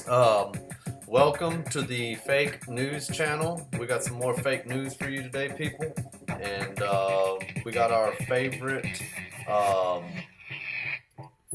Um, Welcome to the fake news channel. We got some more fake news for you today, people, and we got our um,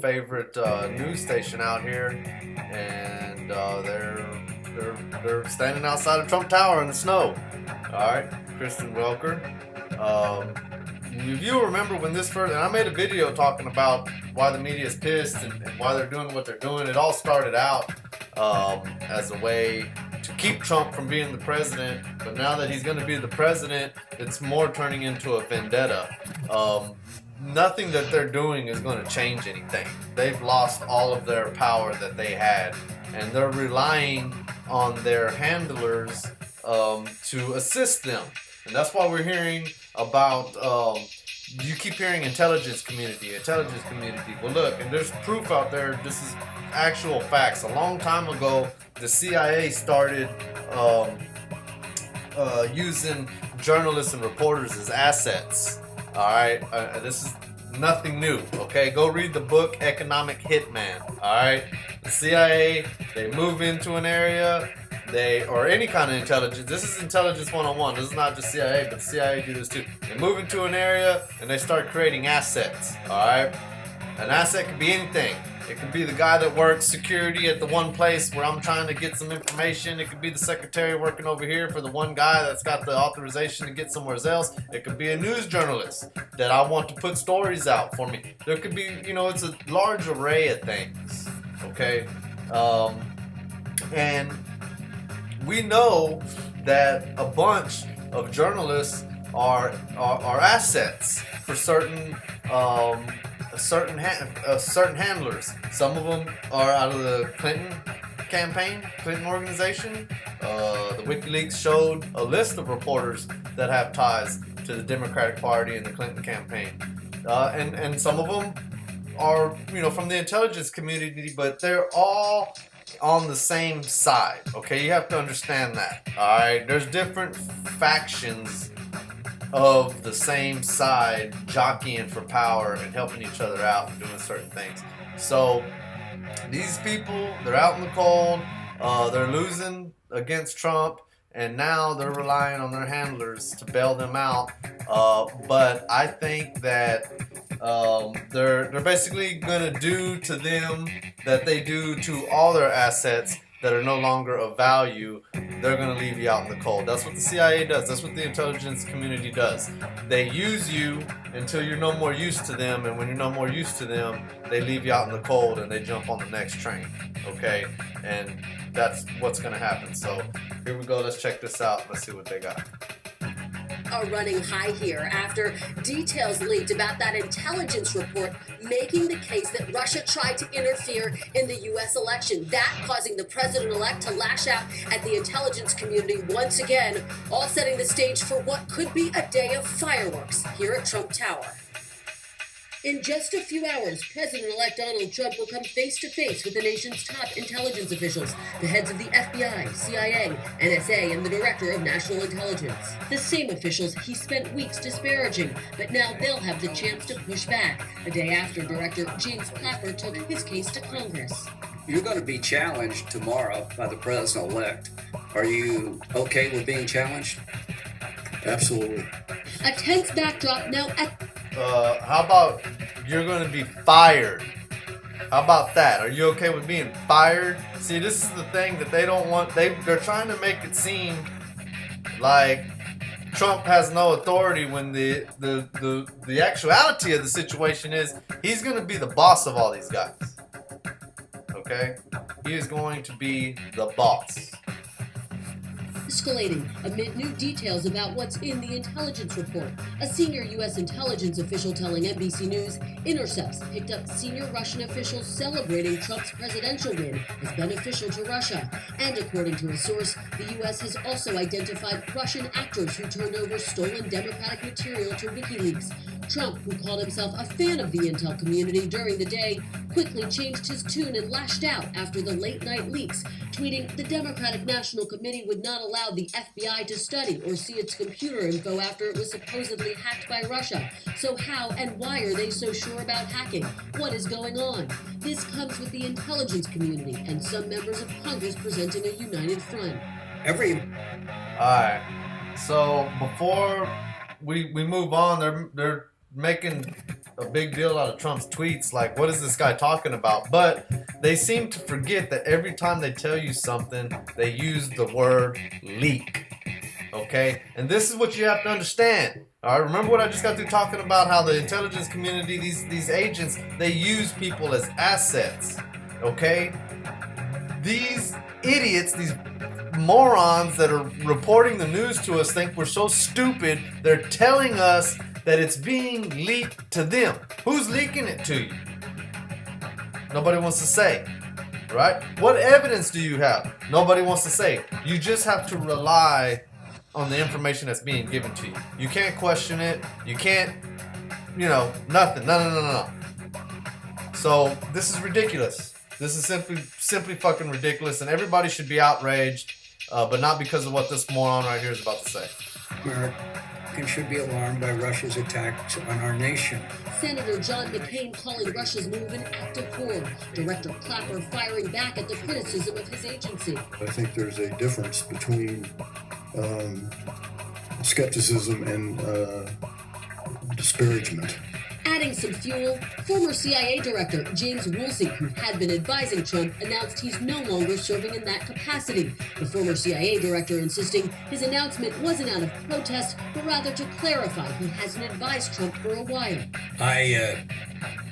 favorite news station out here, and they're standing outside of Trump Tower in the snow. All right, Kristen Welker. Um, if you remember when this first, and I made a video talking about why the media is pissed and why they're doing what they're doing. It all started out as a way to keep Trump from being the president, but now that he's going to be the president, it's more turning into a vendetta. Nothing that they're doing is going to change anything. They've lost all of their power that they had, and they're relying on their handlers to assist them. And that's why we're hearing about, you keep hearing intelligence community. Well, look, and there's proof out there. This is actual facts. A long time ago, the CIA started using journalists and reporters as assets. All right, this is nothing new. Okay, go read the book Economic Hitman. All right, the CIA, they move into an area, or any kind of intelligence. This is intelligence 101. This is not just CIA, but the CIA do this too. They move into an area and they start creating assets. All right, an asset could be anything. It could be the guy that works security at the one place where I'm trying to get some information. It could be the secretary working over here for the one guy that's got the authorization to get somewhere else. It could be a news journalist that I want to put stories out for me. There could be, it's a large array of things. Okay, and we know that a bunch of journalists are assets for certain handlers. Some of them are out of the Clinton organization. The WikiLeaks showed a list of reporters that have ties to the Democratic Party and the Clinton campaign, and some of them are from the intelligence community, but they're all on the same side. Okay, you have to understand that. All right, there's different factions of the same side jockeying for power and helping each other out and doing certain things. So these people, they're out in the cold, they're losing against Trump, and now they're relying on their handlers to bail them out. But I think that they're basically gonna do to them that they do to all their assets that are no longer of value. They're going to leave you out in the cold. That's what the CIA does. That's what the intelligence community does. They use you until you're no more used to them, and when you're no more used to them, they leave you out in the cold and they jump on the next train. Okay? And that's what's going to happen. So here we go. Let's check this out. Let's see what they got. Are running high here after details leaked about that intelligence report making the case that Russia tried to interfere in the U.S. election, that causing the president-elect to lash out at the intelligence community once again, all setting the stage for what could be a day of fireworks here at Trump Tower. In just a few hours, President-elect Donald Trump will come face-to-face with the nation's top intelligence officials, the heads of the FBI, CIA, NSA, and the Director of National Intelligence. The same officials he spent weeks disparaging, but now they'll have the chance to push back, a day after Director James Clapper took his case to Congress. You're going to be challenged tomorrow by the president-elect. Are you okay with being challenged? Absolutely. A tense backdrop now at... How about you're going to be fired? How about that? Are you okay with being fired? See, this is the thing that they don't want. They're trying to make it seem like Trump has no authority when the actuality of the situation is he's going to be the boss of all these guys. Okay? He is going to be the boss. Escalating amid new details about what's in the intelligence report. A senior U.S. intelligence official telling NBC News intercepts picked up senior Russian officials celebrating Trump's presidential win as beneficial to Russia. And according to a source, the U.S. has also identified Russian actors who turned over stolen Democratic material to WikiLeaks. Trump, who called himself a fan of the intel community during the day, quickly changed his tune and lashed out after the late-night leaks, tweeting the Democratic National Committee would not allow the FBI to study or see its computer info after it was supposedly hacked by Russia. So how and why are they so sure about hacking? What is going on? This comes with the intelligence community and some members of Congress presenting a united front. Alright. So before we move on, they're making a big deal out of Trump's tweets, like, what is this guy talking about? But they seem to forget that every time they tell you something, they use the word leak. Okay? And this is what you have to understand. All right, remember what I just got through talking about, how the intelligence community, these agents, they use people as assets. Okay? These idiots, these morons that are reporting the news to us think we're so stupid, they're telling us that it's being leaked to them. Who's leaking it to you? Nobody wants to say, right? What evidence do you have? Nobody wants to say. You just have to rely on the information that's being given to you. You can't question it. You can't, nothing. No. So this is ridiculous. This is simply fucking ridiculous, and everybody should be outraged, but not because of what this moron right here is about to say. Americans should be alarmed by Russia's attacks on our nation. Senator John McCain calling Russia's move an act of war. Director Clapper firing back at the criticism of his agency. I think there's a difference between skepticism and disparagement. Adding some fuel, former CIA Director James Woolsey, who had been advising Trump, announced he's no longer serving in that capacity. The former CIA Director insisting his announcement wasn't out of protest, but rather to clarify he hasn't advised Trump for a while. I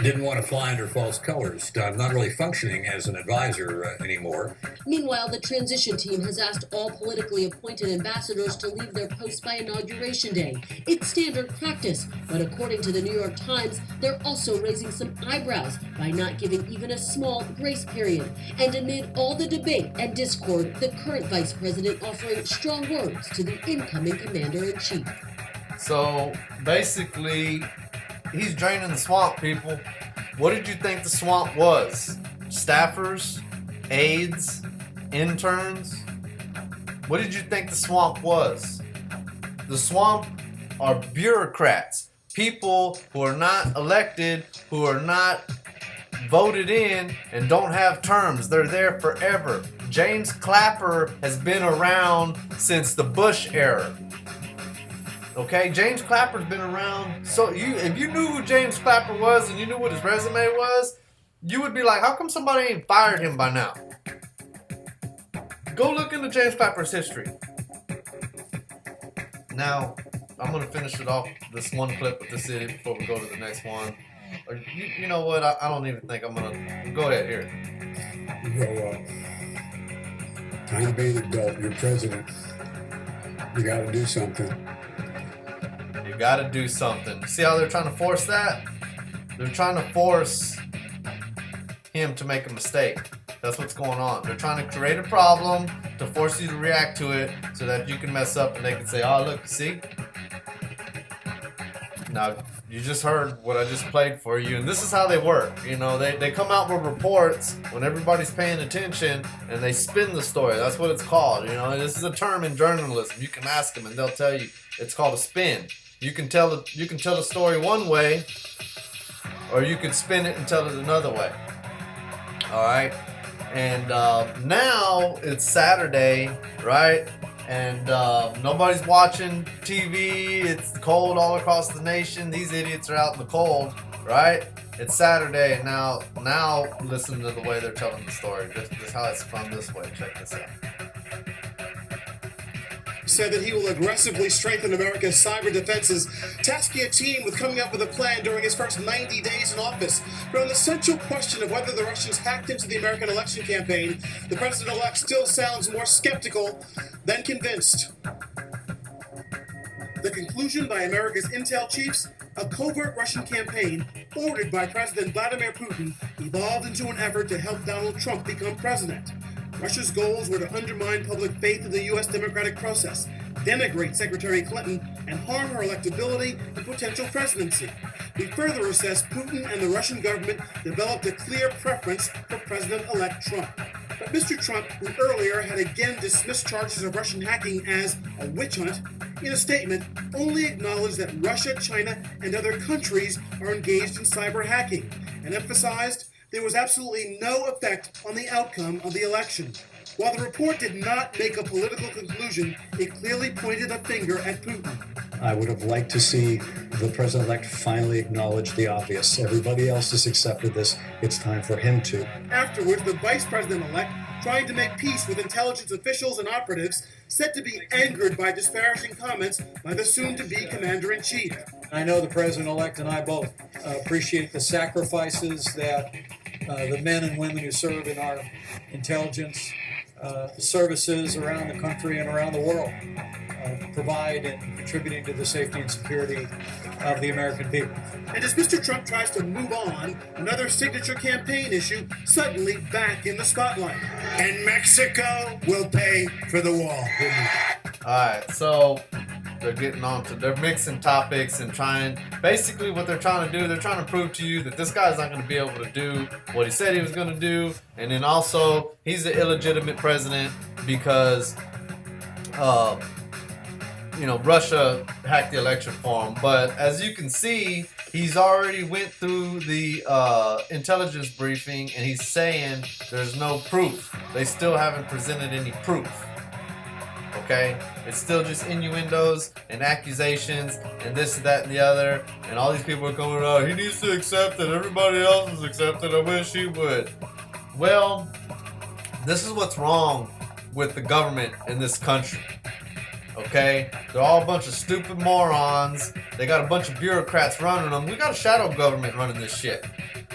didn't want to fly under false colors. I'm not really functioning as an advisor anymore. Meanwhile, the transition team has asked all politically appointed ambassadors to leave their posts by Inauguration Day. It's standard practice, but according to the New York Times, they're also raising some eyebrows by not giving even a small grace period. And amid all the debate and discord, the current vice president offering strong words to the incoming commander-in-chief. So basically, he's draining the swamp, people. What did you think the swamp was? Staffers? Aides? Interns? What did you think the swamp was? The swamp are bureaucrats. People who are not elected, who are not voted in, and don't have terms. They're there forever. James Clapper has been around since the Bush era. Okay, James Clapper's been around. So if you knew who James Clapper was and you knew what his resume was, you would be like, how come somebody ain't fired him by now? Go look into James Clapper's history. Now, I'm going to finish it off, this one clip with this idiot before we go to the next one. Or, you know what, I don't even think I'm going to... Go ahead, here. Time to be the adult. You're president. You got to do something. You gotta do something. See how they're trying to force that? They're trying to force him to make a mistake. That's what's going on. They're trying to create a problem to force you to react to it so that you can mess up and they can say, oh, look, see? Now, you just heard what I just played for you, and this is how they work. They come out with reports when everybody's paying attention, and they spin the story. That's what it's called. This is a term in journalism. You can ask them, and they'll tell you it's called a spin. You can tell the story one way, or you can spin it and tell it another way. All right, and now it's Saturday, right? And nobody's watching TV. It's cold all across the nation. These idiots are out in the cold, right? It's Saturday, and now listen to the way they're telling the story. This is how it's from this way. Check this out. Said that he will aggressively strengthen America's cyber defenses, tasking a team with coming up with a plan during his first 90 days in office. But on the central question of whether the Russians hacked into the American election campaign, the president-elect still sounds more skeptical than convinced. The conclusion by America's intel chiefs: a covert Russian campaign ordered by President Vladimir Putin evolved into an effort to help Donald Trump become president. Russia's goals were to undermine public faith in the U.S. democratic process, denigrate Secretary Clinton, and harm her electability and potential presidency. We further assess Putin and the Russian government developed a clear preference for President-elect Trump. But Mr. Trump, who earlier had again dismissed charges of Russian hacking as a witch hunt, in a statement only acknowledged that Russia, China, and other countries are engaged in cyber hacking, and emphasized there was absolutely no effect on the outcome of the election. While the report did not make a political conclusion, it clearly pointed a finger at Putin. I would have liked to see the president-elect finally acknowledge the obvious. Everybody else has accepted this. It's time for him to. Afterwards, the vice president-elect, trying to make peace with intelligence officials and operatives, said to be angered by disparaging comments by the soon-to-be commander-in-chief. I know the president-elect and I both appreciate the sacrifices that the men and women who serve in our intelligence services around the country and around the world provide in contributing to the safety and security of the American people. And as Mr. Trump tries to move on, another signature campaign issue suddenly back in the spotlight. And Mexico will pay for the wall. Alright, so they're mixing topics and basically what they're trying to do, they're trying to prove to you that this guy's not going to be able to do what he said he was going to do, and then also he's an illegitimate president because Russia hacked the election for him. But as you can see, he's already went through the intelligence briefing and he's saying there's no proof. They still haven't presented any proof. Okay? It's still just innuendos and accusations and this, that, and the other. And all these people are going, oh, he needs to accept it. Everybody else has accepted. I wish he would. Well, this is what's wrong with the government in this country. Okay? They're all a bunch of stupid morons. They got a bunch of bureaucrats running them. We got a shadow government running this shit.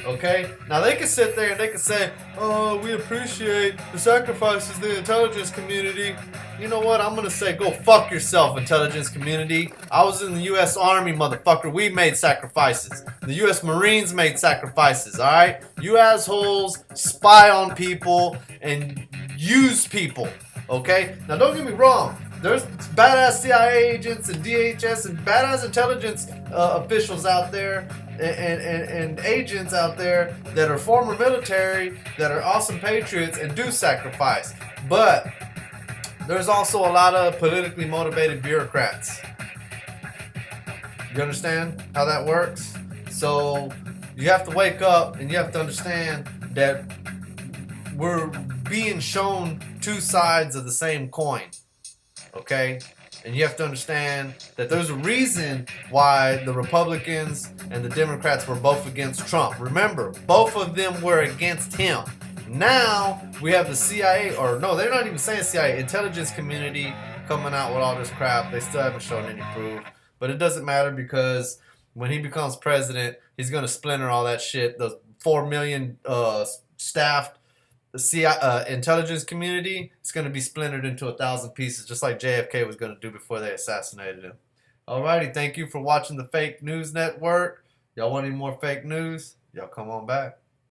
Okay? Now they can sit there and they can say, oh, we appreciate the sacrifices of the intelligence community. You know what? I'm gonna say, go fuck yourself, intelligence community. I was in the U.S. Army, motherfucker. We made sacrifices. The U.S. Marines made sacrifices, alright? You assholes spy on people and use people. Okay? Now don't get me wrong. There's badass CIA agents and DHS and badass intelligence officials out there and agents out there that are former military, that are awesome patriots and do sacrifice. But there's also a lot of politically motivated bureaucrats. You understand how that works? So you have to wake up and you have to understand that we're being shown two sides of the same coin. Okay? And you have to understand that there's a reason why the Republicans and the Democrats were both against Trump. Remember, both of them were against him. Now we have the CIA, or no, they're not even saying CIA, intelligence community coming out with all this crap. They still haven't shown any proof. But it doesn't matter because when he becomes president, he's going to splinter all that shit. The 4 million staffed intelligence community, it's going to be splintered into 1,000 pieces, just like JFK was going to do before they assassinated him. Alrighty, thank you for watching the Fake News Network. Y'all want any more fake news? Y'all come on back.